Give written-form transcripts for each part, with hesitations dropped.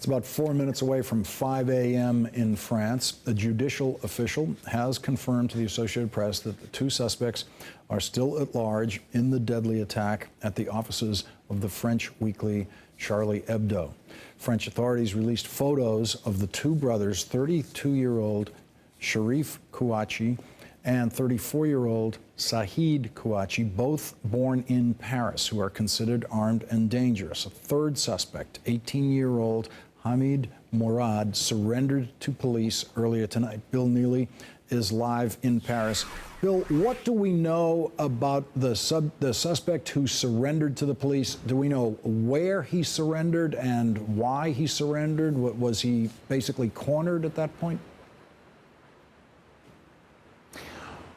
It's about 4 minutes away from 5 a.m. in France. A judicial official has confirmed to the Associated Press that the two suspects are still at large in the deadly attack at the offices of the French weekly Charlie Hebdo. French authorities released photos of the two brothers, 32-year-old Sharif Kouachi and 34-year-old Sahid Kouachi, both born in Paris, who are considered armed and dangerous. A third suspect, 18-year-old Hamid Mourad, surrendered to police earlier tonight. Bill Neely is live in Paris. Bill, what do we know about the suspect who surrendered to the police? Do we know where he surrendered and why he surrendered? Was he basically cornered at that point?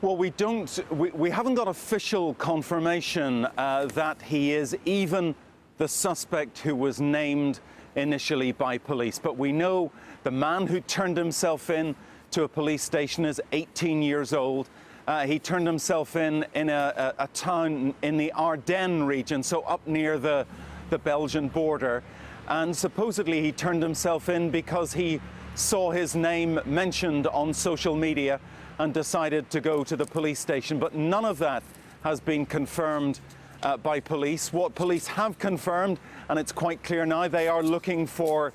Well, we haven't got official confirmation that he is even the suspect who was named initially by police. But we know the man who turned himself in to a police station is 18 years old. He turned himself in a town in the Ardennes region, so up near the Belgian border. And supposedly he turned himself in because he saw his name mentioned on social media and decided to go to the police station. But none of that has been confirmed by police. What police have confirmed, and it's quite clear now, they are looking for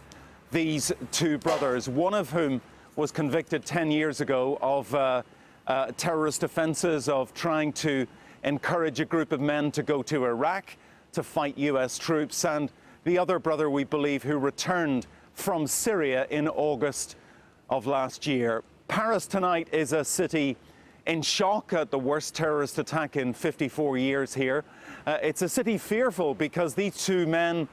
these two brothers, one of whom was convicted 10 years ago of terrorist offences, of trying to encourage a group of men to go to Iraq to fight US troops, and the other brother, we believe, who returned from Syria in August of last year. Paris tonight is a city in shock at the worst terrorist attack in 54 years here. It's a city fearful because these two men,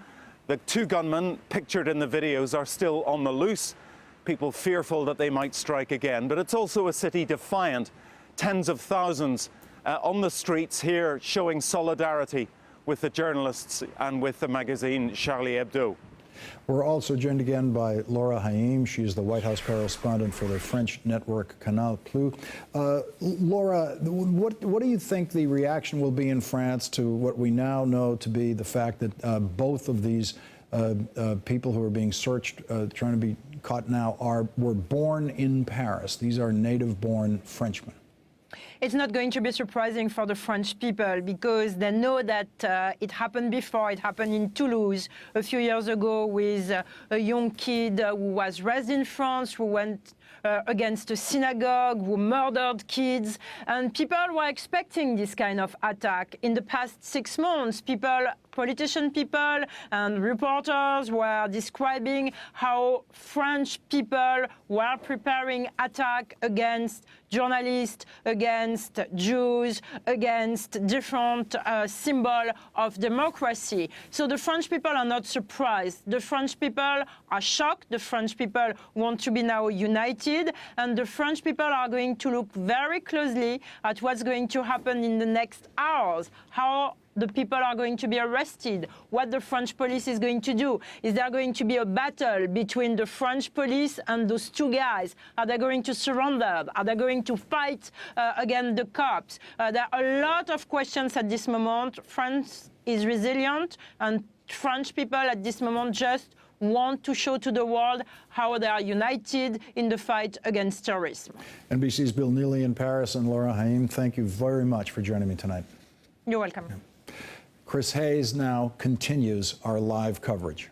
the two gunmen pictured in the videos, are still on the loose. People fearful that they might strike again. But it's also a city defiant. Tens of thousands on the streets here showing solidarity with the journalists and with the magazine Charlie Hebdo. We're also joined again by Laura Haim. She's the White House correspondent for the French network Canal Plus. Laura, what do you think the reaction will be in France to what we now know to be the fact that both of these people who are being searched, trying to be caught now, were born in Paris? These are native-born Frenchmen. It's not going to be surprising for the French people because they know that it happened before. It happened in Toulouse a few years ago with a young kid who was raised in France, who went against a synagogue, who murdered kids. And people were expecting this kind of attack. In the past 6 months, politician people and reporters were describing how French people were preparing attack against journalists, against Jews, against different symbols of democracy. So the French people are not surprised. The French people are shocked. The French people want to be now united. And the French people are going to look very closely at what's going to happen in the next hours, how the people are going to be arrested, what the French police is going to do. Is there going to be a battle between the French police and those two guys? Are they going to surrender? Are they going to fight against the cops? There are a lot of questions at this moment. France is resilient, and French people at this moment just want to show to the world how they are united in the fight against terrorism. NBC's Bill Neely in Paris and Laura Haim, thank you very much for joining me tonight. You're welcome. Chris Hayes now continues our live coverage.